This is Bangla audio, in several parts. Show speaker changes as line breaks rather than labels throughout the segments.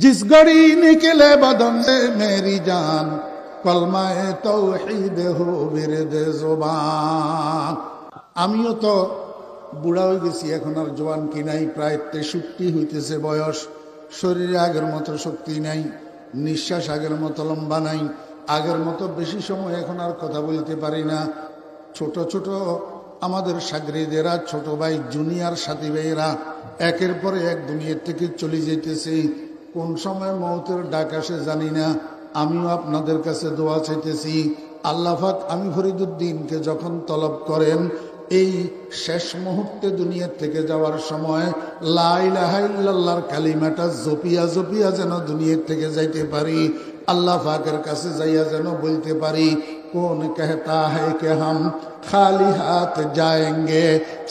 जिस घड़ी निकले बदन से मेरी जान कलमाए तौहीद हो विरद जुबान। আমিও তো বুড়া হয়ে গেছি, এখন আর জোয়ান কি নাই, প্রায় 63 হইতেছে বয়স। শরীরে আগের মতো শক্তি নাই, নিঃশ্বাস আগের মতো লম্বা নাই, আগের মতো বেশি সময় এখন আর কথা বলতে পারি না। ছোট ছোট আমাদের সাগরেদেরা, ছোট ভাই জুনিয়র সাথী ভাইয়েরা একের পরে এক দুনিয়ার থেকে চলে যেতেছে। কোন সময় মৌতের ডাক আসে জানি না। আমিও আপনাদের কাছে দোয়া চাইতেছি, আল্লাহ পাক আমি ফরিদুদ্দিনকে যখন তলব করেন এই শেষ মুহূর্তে দুনিয়ার থেকে যাওয়ার সময় লা ইলাহা ইল্লাল্লাহর কালিমাটা জপিয়া জপিয়া যেন দুনিয়ার থেকে যাইতে পারি, আল্লাহ পাকের কাছে যাইয়া যেন বলতে পারি, কোন कहता है कि हम खाली हाथ जाएंगे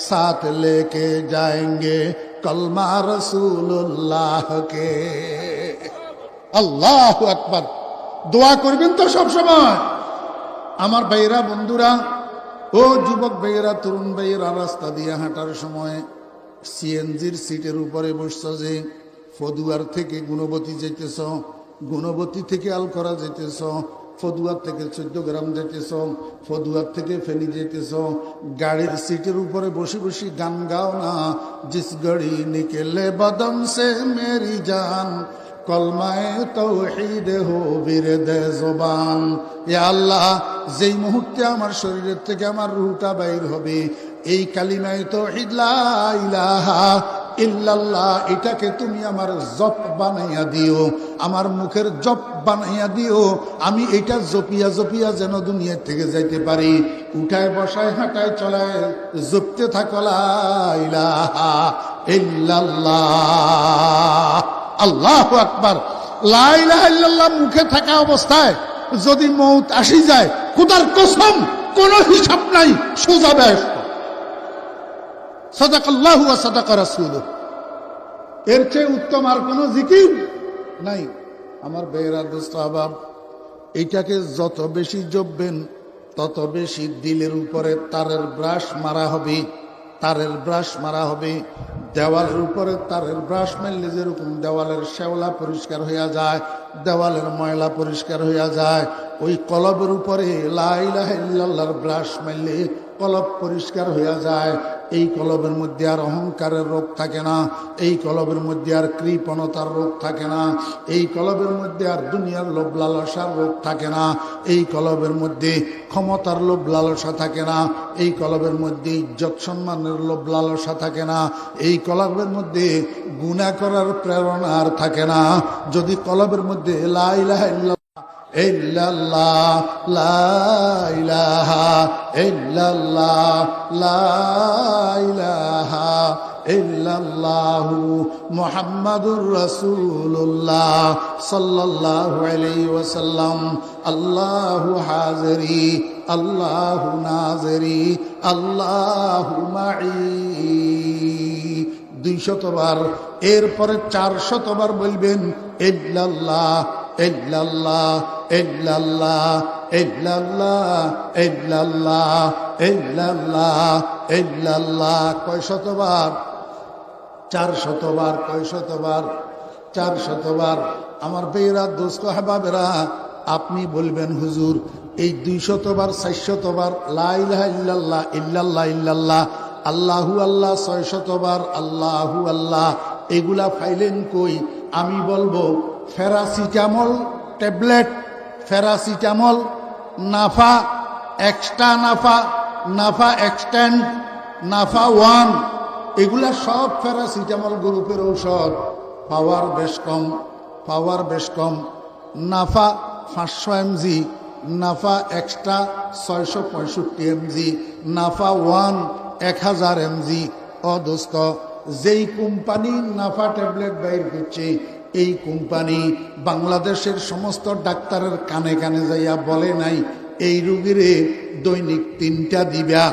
साथ लेके जाएंगे कलमा रसूलुल्लाह के। আল্লাহু আকবার। দোয়া করবেন তো সব সময় আমার ভাইরা, বন্ধুরা, ও যুবক ভাইয়েরা, তরুণ ভাইয়েরা, রাস্তা দিয়ে হাঁটার সময় সিএনজির সিটের উপরে বসছ, যে ফদুয়ার থেকে গুণবতী যেতেছ, গুণবতী থেকে আলকরা যেতেছ, ফদুয়ার থেকে 14 গ্রাম যেতেছ, ফদুয়ার থেকে ফেনী যেতেছ, গাড়ির সিটের উপরে বসে বসে গান গাও না, জিস গাড়ি নিকেলে বদন সে মেরি জান কলমায়ে তৌহিদ হো বিরদে জবান। ইয়া আল্লাহ, যেই মুহূর্তে আমার শরীরের থেকে আমার রূহটা বাইর হবে, এই কালিমায়ে তৌহিদ লা ইলাহা ইল্লাল্লাহ, এটাকে তুমি আমার জপ বানাইয়া দিও, আমার মুখের জপ বানাইয়া দিও। আমি এটা জপিয়া জপিয়া যেন দুনিয়া থেকে যাইতে পারি। উঠায় বসায় হাঁটায় চলায় জপতে থাকো লা ইলাহা ইল্লাল্লাহ। আল্লাহু আকবার। লা ইলাহা ইল্লাল্লাহ মুখে থাকা অবস্থায় যদি মৌত আসি যায়, খোদার কসম কোনো হিসাব নাই, সোজা বেহেশত। সাদাকাল্লাহু ওয়া সাদাকা রাসূলুহু। এর চেয়ে উত্তম আর কোনো জিকির নাই। আমার ভাইয়েরা, দোস্ত আহবাব, এইটাকে যত বেশি জপবেন তত বেশি দিলের উপরে তারের ব্রাশ মারা হবে, তারের ব্রাশ মারা হবে। দেওয়ালের উপরে তারের ব্রাশ মারলে যেরকম দেওয়ালের শ্যাওলা পরিষ্কার হইয়া যায়, দেওয়ালের ময়লা পরিষ্কার হইয়া যায়, ওই কলবের উপরে লা ইলাহা ইল্লাল্লাহর ব্রাশ মারলে কলব পরিষ্কার হইয়া যায়। এই কলবের মধ্যে আর অহংকারের রোগ থাকে না, এই কলবের মধ্যে আর কৃপণতার রোগ থাকে না, এই কলবের মধ্যে আর দুনিয়ার লোভ লালসার রোগ থাকে না, এই কলবের মধ্যে ক্ষমতার লোভ লালসা থাকে না, এই কলবের মধ্যে ইজ্জত সম্মানের লোভ লালসা থাকে না, এই কলবের মধ্যে গুনাহ করার প্রেরণা আর থাকে না। যদি কলবের মধ্যে লা ইলাহা ইল্লাল্লাহ, লা ইলাহা ইল্লাল্লাহ, লা ইলাহা ইল্লাল্লাহু মুহাম্মাদুর রাসূলুল্লাহ সাল্লাল্লাহু আলাইহি ওয়াসাল্লাম, আল্লাহু হাজিরি আল্লাহু নাজিরি আল্লাহু মাই 200 বার। এরপরে 400 বার বলবেন ইল্লাল্লাহ ইল্লাল্লাহ ইল্লাল্লাহ ইল্লাল্লাহ ইল্লাল্লাহ ইল্লাল্লাহ ইল্লাল্লাহ। কয় শতবার? 400 বার। কয় শতবার? 400 বার। আমার ভাইয়েরা, দোস্ত আহবাবেরা, আপনি বলবেন, হুজুর এই 200 বার 400 বার লা ইলাহা ইল্লাল্লাহ ইল্লাল্লাহ ইল্লাল্লাহ আল্লাহু আল্লাহ 600 বার আল্লাহু আল্লাহ, এগুলা ফাইলেন কই? আমি বলবো ফেরাসিটামল tablet, ফেরাসিটামল, Nafa extra, Nafa, Nafa extend, Nafa 1, এগুলা সব ফেরাসিটামল গ্রুপের ঔষধ। পাওয়ার বেশ কম, পাওয়ার বেশ কম। Nafa 500 mg, Nafa extra 665 mg, Nafa 1 1000 mg। ও দোস্ত, যেই কোম্পানি নাফা ট্যাবলেট বাইর করছে, এই কোম্পানি বাংলাদেশের সমস্ত ডাক্তারের কানে কানে যাইয়া বলে নাই এই রুগীরে দৈনিক 3টা দিবা,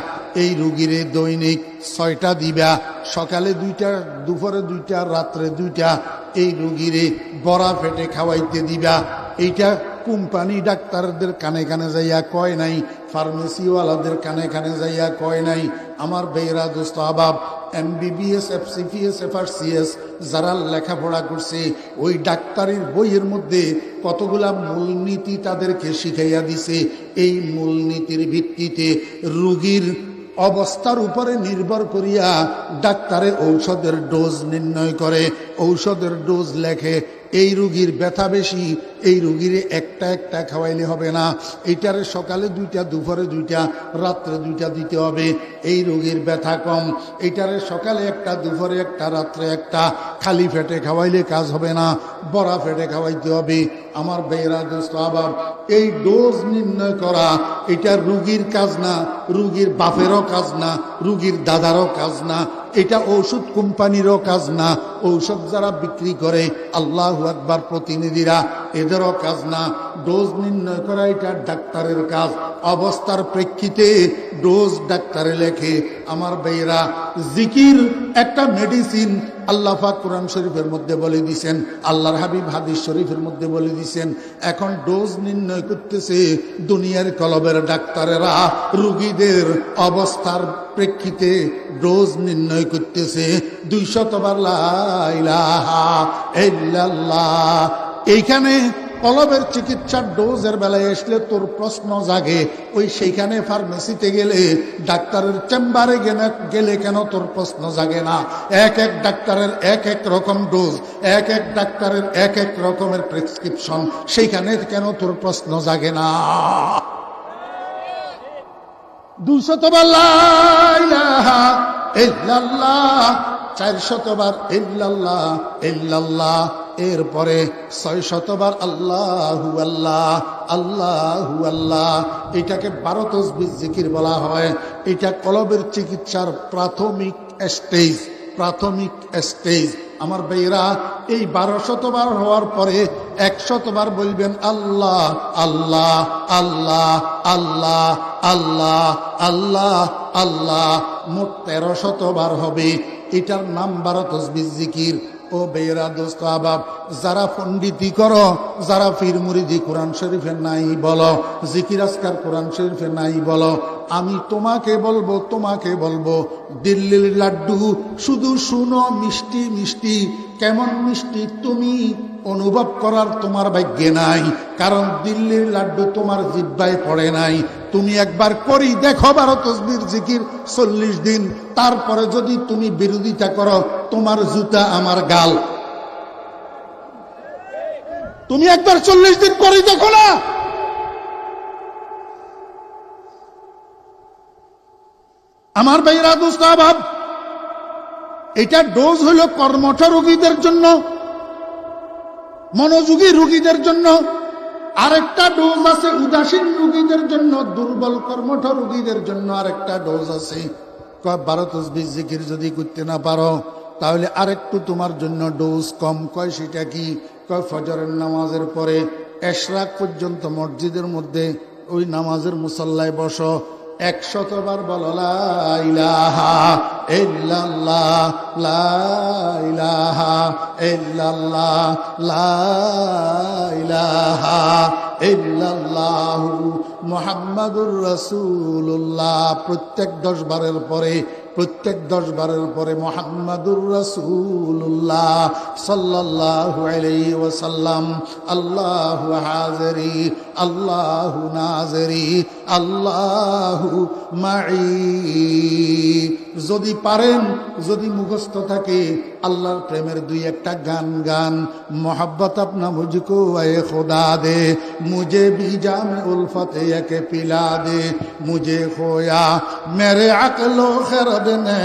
এই রুগীরে দৈনিক 6টা দিবা, সকালে 2টা, দুপুরে 2টা, রাত্রে 2টা, এই রুগীরে বড়া পেটে খাওয়াইতে দিবা। এইটা কোম্পানি ডাক্তারদের কানে কানে যাইয়া কয় নাই, ফার্মেসিওয়ালাদের কানে কানে যাইয়া কয় নাই। আমার ভাইয়েরা, দোস্ত আহবাব, MBBS, FCPS, FRCS যারা লেখাপড়া করছে, ওই ডাক্তারের বইয়ের মধ্যে কতগুলা মূলনীতি তাদেরকে শিখাইয়া দিছে। এই মূলনীতির ভিত্তিতে রোগীর অবস্থার উপরে নির্ভর করিয়া ডাক্তারে ঔষধের ডোজ নির্ণয় করে, ঔষধের ডোজ লেখে। এই রুগীর ব্যথা বেশি, এই রুগীর একটা একটা খাওয়াইলে হবে না, এইটারে সকালে 2টা, দুপুরে 2টা, রাত্রে 2টা দিতে হবে। এই রুগীর ব্যথা কম, এইটারে সকালে 1টা, দুপুরে 1টা, রাত্রে 1টা। খালি পেটে খাওয়াইলে কাজ হবে না, বড়া পেটে খাওয়াইতে হবে। আমার বেয়েরা দোস্ত আবার, এই ডোজ নির্ণয় করা এটা রুগীর কাজ না, রুগীর বাপেরও কাজ না, রুগীর দাদারও কাজ না, এটা ঔষধ কোম্পানিরও কাজ না, ঔষধ যারা বিক্রি করে আল্লাহু আকবার প্রতিনিধিরা, এদেরও কাজ না। ডোজ নির্ণয় করা এটা ডাক্তারের কাজ। অবস্থার প্রেক্ষিতে ডোজ ডাক্তারে লেখে। আমার ভাইয়েরা, জিকির একটা মেডিসিন। আল্লাহ পাক কোরআন শরীফের মধ্যে বলে দিয়েছেন, আল্লাহর হাবিব হাদিস শরীফের মধ্যে বলে দিয়েছেন। এখন ডোজ নির্ণয় করতেছে দুনিয়ার কলবের ডাক্তারেরা, রুগীদের অবস্থার প্রেক্ষিতে ডোজ নির্ণয় করতেছে। 200 বার লা ইলাহা ইল্লাল্লাহ। এইখানে কলবের চিকিৎসার ডোজের বেলায় আসলে তোর প্রশ্ন জাগে, ওই সেইখানে ফার্মেসিতে গেলে, ডাক্তারের চেম্বারে গেলে কেন তোর প্রশ্ন জাগে না? এক এক ডাক্তারের এক এক রকম ডোজ, এক এক ডাক্তারের এক এক রকমের প্রেসক্রিপশন, সেইখানে কেন তোর প্রশ্ন জাগে না? 200 বার লা ইলাহা ইল্লাল্লাহ, 400 বার ইল্লাল্লাহ ইল্লাল্লাহ, এরপরে 600 বার আল্লাহু আল্লাহ আল্লাহু আল্লাহ। এটাকে 12 তাসবিহ জিকির বলা হয়। এটা কলবের চিকিৎসার প্রাথমিক স্টেজ, প্রাথমিক স্টেজ। আমার ভাইরা, এই 1200 বার হওয়ার পরে 100 বার বলবেন আল্লাহ আল্লাহ আল্লাহ আল্লাহ আল্লাহ আল্লাহ আল্লাহ। মোট 1300 বার হবে। এটার নাম 12 তাসবিহ জিকির। ও বেয়েরা দোস্ত আবাব, যারা পণ্ডিতি করো, যারা পীর মুরিদি কোরআন শরীফে নাই বলো, জিকির আজকার কোরআন শরীফে নাই বলো, আমি তোমাকে বলবো, তোমাকে বলবো, দিল্লির লাড্ডু শুধু শুনো মিষ্টি মিষ্টি, কেমন মিষ্টি তুমি অনুভব করার তোমার ভাগ্যে নাই, কারণ দিল্লির লাড্ডু তোমার জিহ্বায় পড়ে নাই। তুমি একবার করি দেখো 12 তাসবিহ জিকির 40 দিন, তারপরে যদি তুমি বিরোধিতা করো, তোমার জুতা আমার গাল। তুমি একবার 40 দিন করি দেখো না। আমার ভাইরা দোস্ত আবাব, এটা ডোজ হলো কর্মঠ রোগীদের জন্য, মনোযোগী রোগীদের জন্য। আরেকটা ডোজ আছে উদাসীন রোগীদের জন্য, দুর্বল কর্মঠ রোগীদের জন্য আরেকটা ডোজ আছে। 12 তাসবিহ জিকির যদি করতে না পারো, তাহলে আরেকটু তোমার জন্য ডোজ কম। কয় সেটা কি? কয় ফজরের নামাজের পরে এশরাক পর্যন্ত মসজিদের মধ্যে ওই নামাজের মুসাল্লায় বসো, 100 বার বলো লা ইলাহা ইল্লাল্লাহ লা ইলাহা ইল্লাল্লাহ লা ইলাহা ইল্লাল্লাহু মুহাম্মাদুর রাসূলুল্লাহ। প্রত্যেক 10 বারের পরে, প্রত্যেক 10 বারের পরে মুহাম্মাদুর রাসূলুল্লাহ সাল্লাল্লাহু আলাইহি ওয়াসাল্লাম, আল্লাহু হাজিরি আল্লাহু নাজিরি আল্লাহু মাই। যদি পারেন, যদি মুখস্থ থাকে, আল্লাহর প্রেমের 2-1টা গান গান। মোহাব্বত আপনা মুঝকো এ খুদা দে, মুঝে भी जाम उल्फत के पिला दे, मुझे खोया मेरे अक्लो खरद ने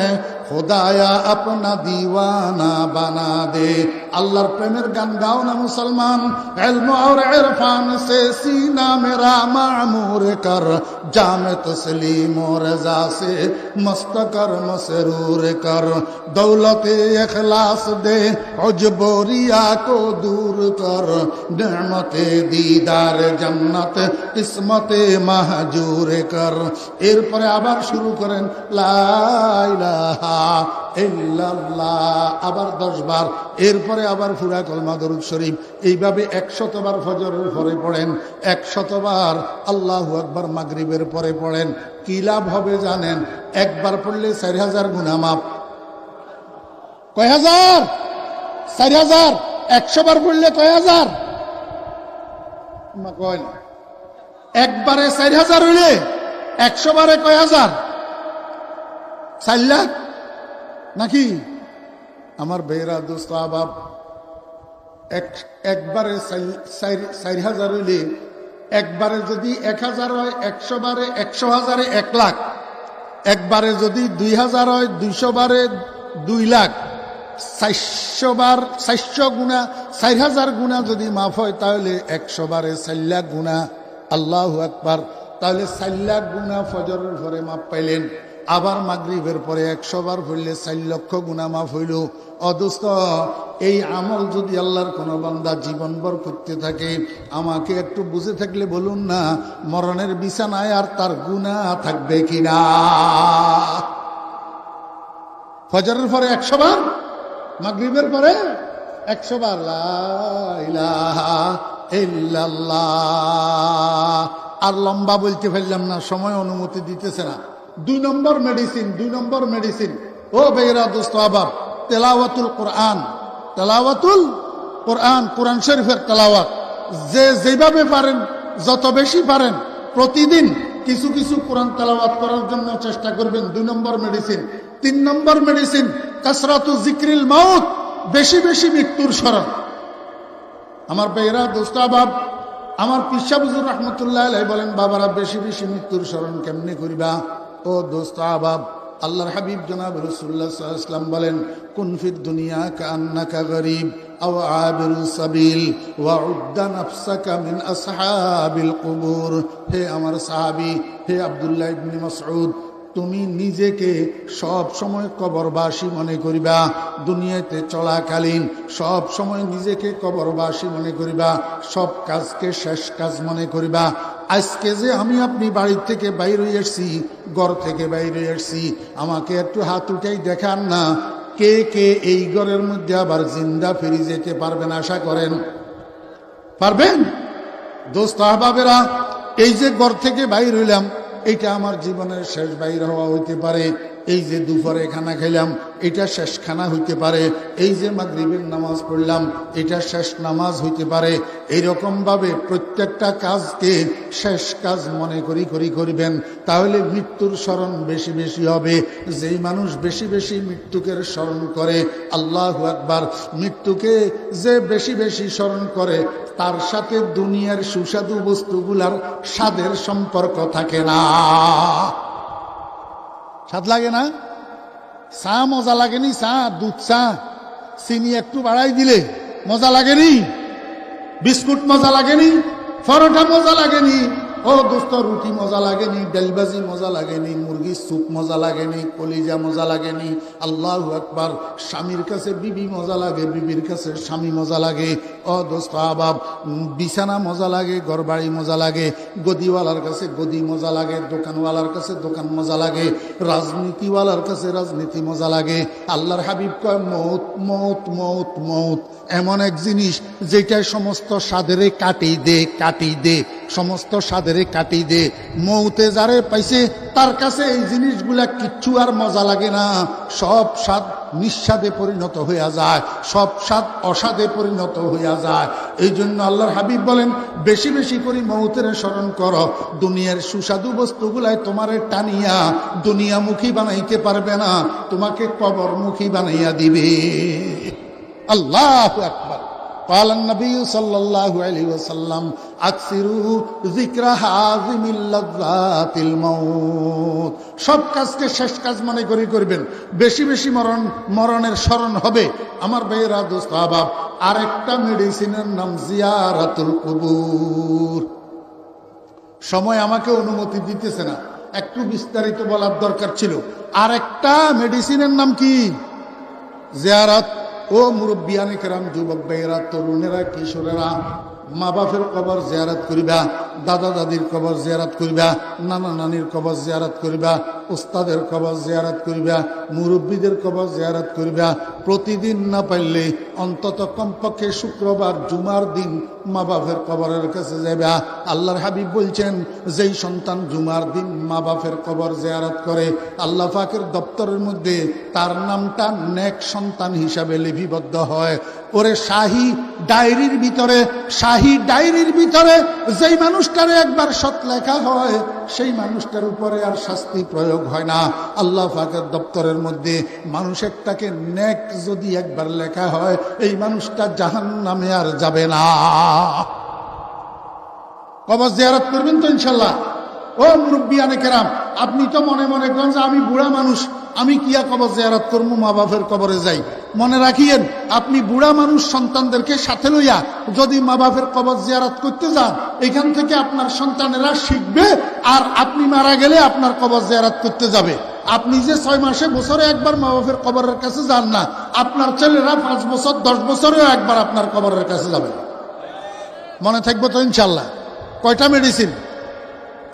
खुदाया अपना दीवाना बना दे। अल्लाहर प्रेमेर गान गाओ ना मुसलमान, इल्म और इरफान से सीना मेरा मामूर कर, जामे तस्लीम और रज़ा से मस्त कर मसरूर कर, दौलते इखलास दे उज्ब रिया को दूर कर, नेमते दीदार जन्नत किस्मते महजूर कर। এরপরে আবার শুরু করেন লা ইলাহা ইল্লাল্লাহ, আবার 10 বার। এরপরে আবার ফুরা কলমা দরুদ শরীফ। এইভাবে 100 বার ফজরের পরে পড়েন, 100 বার আল্লাহু আকবার মাগরিবের পরে পড়েন। কি লাভ হবে জানেন? একবার পড়লে 4000 গুনাহ মাফ, কয় হাজার? 4000। 100 বার পড়লে কয় হাজার? কয় না। একবারে 4000 হইলে 100 বারে কয় হাজার? 4 লাখ নাকি? আমার বেহরা দোস্ত আবাব, একবারে 4000 হইলে, একবারে যদি 1000 হয়, 100 বারে 100,000 1 লাখ, একবারে যদি 2000 হয়, 200 বারে 2 লাখ, 400 বার 400 গুণা 4000 গুণা যদি মাফ হয় তাহলে 100 বারে 4 লাখ গুণা। আল্লাহু আকবার। তাহলে 4 লাখ গুণা ফজরের পরে মাফ পাইলেন। আবার মাগরিবের পরে 100 বার পড়লে 4 লক্ষ গুণা মাফ হইল। অদোস্ত, এই আমল যদি আল্লাহর কোন বান্দা জীবনভর করতে থাকে, আমাকে একটু বুঝে থাকলে বলুন না, মরণের বিছানায় আর তার গুণা থাকবে কিনা? ফজরের পরে 100 বার, মাগরিবের পরে 100 বার লা ইলাহা ইল্লাল্লাহ। আর লম্বা বলতে ফেললাম না, সময় অনুমতি দিতেছে না। 2 নম্বর মেডিসিন ও বেরা দোস্ত আবাব, তেলাওয়াতুল কোরআন। তেলাওয়াতুল কোরআন, কোরআন শরীফের তেলাওয়াত যে যেভাবে পারেন, যত বেশি পারেন, প্রতিদিন কিছু কিছু কোরআন তেলাওয়াত করার জন্য চেষ্টা করবেন। 2 নম্বর মেডিসিন। 3 নম্বর মেডিসিন কাসরাতু যিকরিল মাউত, বেশি বেশি মৃত্যুর স্মরণ। আমার বেরা দোস্ত আবাব, আমার পিসা হুজুর রহমতুল্লাহ আলাইহি বলেন, বাবারা বেশি বেশি মৃত্যুর স্মরণ কেমনে করিবা? ও দোস্ত আবাব, আল্লাহর হাবিব জনাব রাসূলুল্লাহ সাল্লাল্লাহু আলাইহি ওয়াসাল্লাম বলেন, কুন ফিদ দুনিয়া কাআন্নাকা গরীব আও আবিরু সাবিল ওয়া উদ্দা নাফসাকা মিন আসহাবিল কুবুর। হে আমার সাহাবী, হে আব্দুল্লাহ ইবনে মাসউদ, তুমি নিজেকে সব সময় কবরবাসী মনে করিবা। দুনিয়াতে চলাকালীন সব সময় নিজেকে কবরবাসী মনে করিবা, সব কাজকে শেষ কাজ মনে করিবা। আজকে যে আমি আপনি বাড়ির থেকে বাইরে এসছি, ঘর থেকে বাইরে এসছি, আমাকে একটু হাত উঠাই দেখান না, কে কে এই ঘরের মধ্যে আবার জিন্দা ফিরে যেতে পারবেন? আশা করেন পারবেন? দোস্ত আহবাবেরা, এই যে ঘর থেকে বাইর হইলাম, এটা আমার জীবনের শেষ বাইর হওয়া হইতে পারে। এই যে দুপুরে খানা খেলাম, এটা শেষ খানা হইতে পারে। এই যে মাগরিবের নামাজ পড়লাম, এটা শেষ নামাজ হইতে পারে। এইরকম ভাবে প্রত্যেকটা কাজকে শেষ কাজ মনে করিবেন, তাহলে মৃত্যুর স্মরণ বেশি বেশি হবে। যেই মানুষ বেশি বেশি মৃত্যুকে স্মরণ করে, আল্লাহু আকবার, মৃত্যুকে যে বেশি বেশি স্মরণ করে, তার সাথে দুনিয়ার সুস্বাদু বস্তুগুলার স্বাদের সম্পর্ক থাকে না। স্বাদ লাগে না? চা মজা লাগেনি? চা, দুধ চা, চিনি একটু বাড়াই দিলে মজা লাগেনি? বিস্কুট মজা লাগেনি? পরোটা মজা লাগেনি? ও দোস্ত, রুটি মজা লাগেনি? ডালবাজি মজা লাগেনি? মুরগির স্যুপ মজা লাগেনি? কলিজা মজা লাগেনি? আল্লাহু আকবার। স্বামীর কাছে বিবি মজা লাগে, বিবির কাছে স্বামী মজা লাগে। ও দোস্ত আবাব, বিছানা মজা লাগে, ঘরবাড়ি মজা লাগে, গদিওয়ালার কাছে গদি মজা লাগে, দোকানওয়ালার কাছে দোকান মজা লাগে, রাজনীতিওয়ালার কাছে রাজনীতি মজা লাগে। আল্লাহর হাবিব কয়, মৌত মৌত মৌত মৌত এমন এক জিনিস যেটা সমস্ত স্বাদেরে কাটি দে, সমস্ত স্বাদেরে কাটি দে। মৌতে যারে পাইছে তার কাছে এই জিনিসগুলা কিচ্ছু আর মজা লাগে না। সব স্বাদ নিঃস্বাদে পরিণত হইয়া যায়, সব স্বাদ অস্বাদে পরিণত হইয়া যায়। এই জন্য আল্লাহর হাবিব বলেন, বেশি বেশি করে মৌতের স্মরণ করো। দুনিয়ার সুস্বাদু বস্তুগুলাই তোমারে টানিয়া দুনিয়ামুখী বানাইতে পারবে না, তোমাকে কবরমুখী বানাইয়া দিবে। আল্লাহু আকবার। قال النبي صلى الله عليه وسلم اكثروا ذكر هازم اللذات الموت। সব কাজকে শেষ কাজ মনে করবেন, বেশি বেশি মরণের স্মরণ হবে। আমার ভাইয়েরা দোস্ত আহবাব, আরেকটা মেডিসিনের নাম জিয়ারাতুল কুবুর। সময় আমাকে অনুমতি দিতেছে না, একটু বিস্তারিত বলার দরকার ছিল। আরেকটা মেডিসিনের নাম কি? জিয়ারাত। ও মুরব্বিয়ানে কেরাম, যুবক ভাইয়েরা, তরুণেরা, কিশোরেরা, মা বাপের কবর জিয়ারত করিবা। দাদা দাদির কবর জিয়ারত করিবা, নানা নানির কবর জিয়ারত করিবা, উস্তাদের কবর জিয়ারত করিবা, মুরব্বীদের কবর জিয়ারত করিবা। প্রতিদিন না পারলে অন্তত কমপক্ষে শুক্রবার জুমার দিন মা বাপের কবরের কাছে যাবা। আল্লাহর হাবিব বলছেন, যেই সন্তান জুমার দিন মা বাপের কবর জিয়ারত করে আল্লাহ পাকের দপ্তরের মধ্যে তার নামটা নেক সন্তান হিসাবে লিপিবদ্ধ হয়। ওরে শাহী ডায়েরির ভিতরে যেই মানুষটারে একবার সৎ লেখা হয় সেই মানুষটার উপরে আর শাস্তি প্রয়োগ হয় না। আল্লাহ পাকের দপ্তরের মধ্যে মানুষ একটাকে নেক যদি একবার লেখা হয় এই মানুষটা জাহান্নামে আর যাবে না। কবর জিয়ারত করবেন তো ইনশাল্লাহ? ও মুরব্বিয়ানে কেরাম, আপনি তো মনে মনে করেন যে আমি বুড়া মানুষ, আমি কিয়া কবর জিয়ারত করবো, মা বাপের কবরে যাই। মনে রাখিয়েন, আপনি বুড়া মানুষ সন্তানদেরকে সাথে লইয়া যদি মা বাপের কবর জিয়ারত করতে যান, এখান থেকে আপনার সন্তানেরা শিখবে, আর আপনি মারা গেলে আপনার কবর জিয়ারত করতে যাবে। আপনি যে 6 মাসে বছরে একবার মা বাপের কবরের কাছে যান না, আপনার ছেলেরা 5 বছর 10 বছরেও একবার আপনার কবরের কাছে যাবে। মনে থাকবে তো ইনশাল্লাহ? কয়টা মেডিসিন?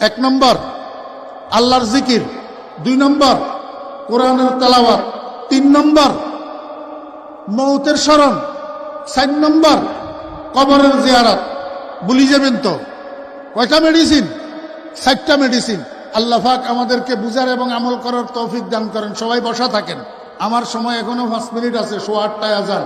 1 নম্বর আল্লাহর জিকির, 2 নম্বর কোরআনের তেলাওয়াত, 3 নম্বর মৌতের স্মরণ, 4 নম্বর কবরের জিয়ারত। ভুলি যাবেন তো? কয়টা মেডিসিন? 4টা মেডিসিন। আল্লাহ পাক আমাদেরকে বুঝার এবং আমল করার তৌফিক দান করেন। সবাই বসা থাকেন, আমার সময় এখনো 5 মিনিট আছে, 8:15 আজান।